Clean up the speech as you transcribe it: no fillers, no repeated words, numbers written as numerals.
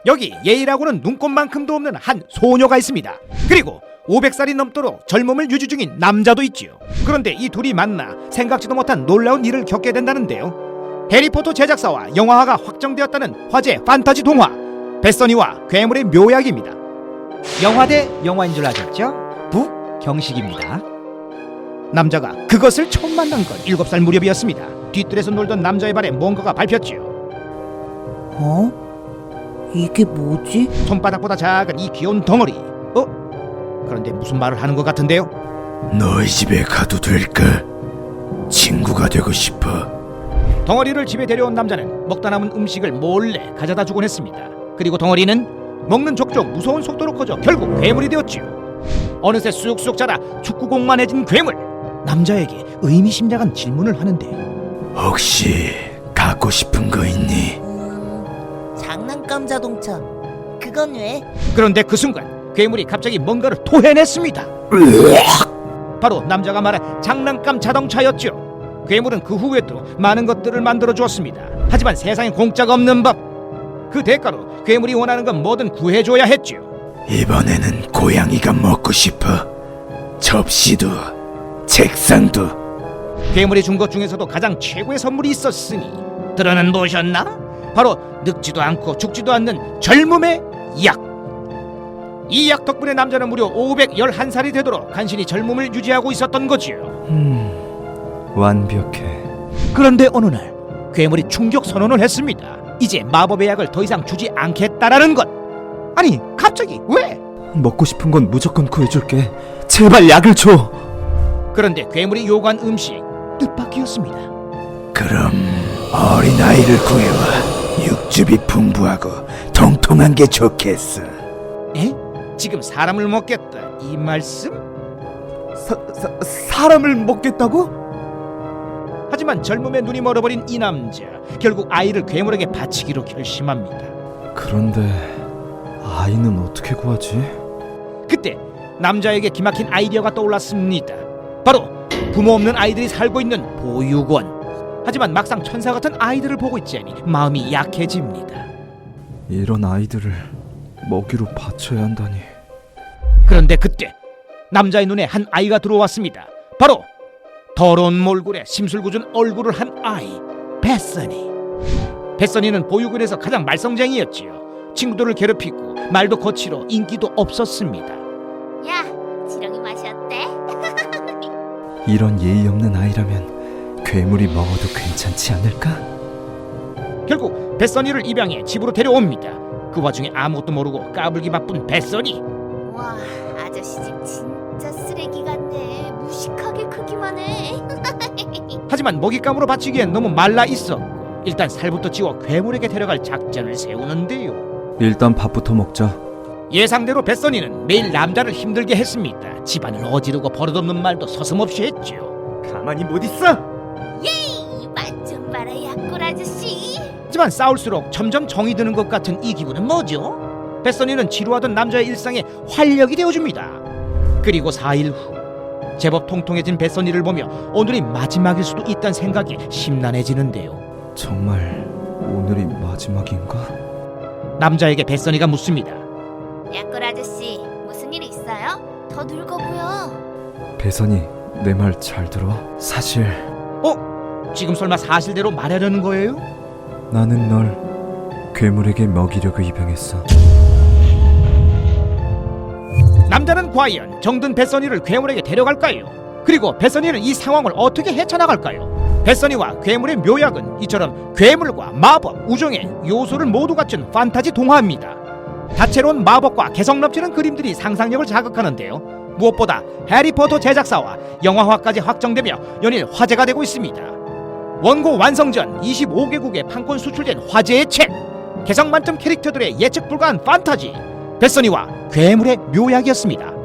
여기 예이라고는 눈꼽만큼도 없는 한 소녀가 있습니다. 그리고 500살이 넘도록 젊음을 유지 중인 남자도 있지요. 그런데 이 둘이 만나 생각지도 못한 놀라운 일을 겪게 된다는데요. 해리포터 제작사와 영화화가 확정되었다는 화제 판타지 동화 뱃서니와 괴물의 묘약입니다. 영화 대 영화인 줄 아셨죠? 북경식입니다. 남자가 그것을 처음 만난 건 7살 무렵이었습니다. 뒤뜰에서 놀던 남자의 발에 뭔가가 밟혔지요. 이게 뭐지? 손바닥보다 작은 이 귀여운 덩어리. 그런데 무슨 말을 하는 것 같은데요? 너희 집에 가도 될까? 친구가 되고 싶어. 덩어리를 집에 데려온 남자는 먹다 남은 음식을 몰래 가져다 주곤 했습니다. 그리고 덩어리는 먹는 족족 무서운 속도로 커져 결국 괴물이 되었지요. 어느새 쑥쑥 자라 축구공만해진 괴물. 남자에게 의미심장한 질문을 하는데요. 혹시 갖고 싶은 거 있니? 장난감 자동차. 그건 왜? 그런데 그 순간 괴물이 갑자기 뭔가를 토해냈습니다. 바로 남자가 말한 장난감 자동차였죠. 괴물은 그 후에도 많은 것들을 만들어 주었습니다. 하지만 세상에 공짜가 없는 법. 그 대가로 괴물이 원하는 건 뭐든 구해줘야 했죠. 이번에는 고양이가 먹고 싶어. 접시도 책상도. 괴물이 준 것 중에서도 가장 최고의 선물이 있었으니 들어는 보셨나? 바로 늙지도 않고 죽지도 않는 젊음의 약. 이 약 덕분에 남자는 무려 511살이 되도록 간신히 젊음을 유지하고 있었던 거지요. 완벽해. 그런데 어느 날 괴물이 충격 선언을 했습니다. 이제 마법의 약을 더 이상 주지 않겠다라는 것. 아니 갑자기 왜? 먹고 싶은 건 무조건 구해줄게. 제발 약을 줘. 그런데 괴물이 요구한 음식 뜻밖이었습니다. 그럼 어린아이를 구해와. 육즙이 풍부하고 통통한 게 좋겠어. 에? 지금 사람을 먹겠다 이 말씀? 사람을 먹겠다고? 하지만 젊음에 눈이 멀어버린 이 남자 결국 아이를 괴물에게 바치기로 결심합니다. 그런데 아이는 어떻게 구하지? 그때 남자에게 기막힌 아이디어가 떠올랐습니다. 바로 부모 없는 아이들이 살고 있는 보육원. 하지만 막상 천사 같은 아이들을 보고 있자니 마음이 약해집니다. 이런 아이들을 먹이로 바쳐야 한다니. 그런데 그때 남자의 눈에 한 아이가 들어왔습니다. 바로 더러운 몰골에 심술궂은 얼굴을 한 아이 뱃서니. 뱃서니는 보육원에서 가장 말썽쟁이였지요. 친구들을 괴롭히고 말도 거칠어 인기도 없었습니다. 야, 지렁이 맛이 어때? 이런 예의 없는 아이라면 괴물이 먹어도 괜찮지 않을까? 결국 뱃서니를 입양해 집으로 데려옵니다. 그 와중에 아무것도 모르고 까불기 바쁜 뱃서니. 와, 아저씨 집 진짜 쓰레기 같네. 무식하게 크기만 해. 하지만 먹잇감으로 바치기엔 너무 말라 있었고 일단 살부터 찌워 괴물에게 데려갈 작전을 세우는데요. 일단 밥부터 먹자. 예상대로 뱃서니는 매일 남자를 힘들게 했습니다. 집안을 어지르고 버릇없는 말도 서슴없이 했죠. 가만히 못 있어. 예이, 맛 좀 봐라, 약골 아저씨. 하지만 싸울수록 점점 정이 드는 것 같은 이 기분은 뭐죠? 뱃서니는 지루하던 남자의 일상에 활력이 되어줍니다. 그리고 4일 후 제법 통통해진 뱃서니를 보며 오늘이 마지막일 수도 있다는 생각이 심란해지는데요. 정말 오늘이 마지막인가? 남자에게 뱃서니가 묻습니다. 약골 아저씨, 무슨 일 있어요? 더 늙어 보여. 배선이 내 말 잘 들어? 사실 지금 설마 사실대로 말하려는 거예요? 나는 널 괴물에게 먹이려고 입양했어. 남자는 과연 정든 뱃서니를 괴물에게 데려갈까요? 그리고 뱃서니는 이 상황을 어떻게 헤쳐나갈까요? 뱃서니와 괴물의 묘약은 이처럼 괴물과 마법, 우정의 요소를 모두 갖춘 판타지 동화입니다. 다채로운 마법과 개성 넘치는 그림들이 상상력을 자극하는데요. 무엇보다 해리포터 제작사와 영화화까지 확정되며 연일 화제가 되고 있습니다. 원고 완성 전 25개국에 판권 수출된 화제의 책. 개성 만점 캐릭터들의 예측 불가한 판타지 뱃서니와 괴물의 묘약이었습니다.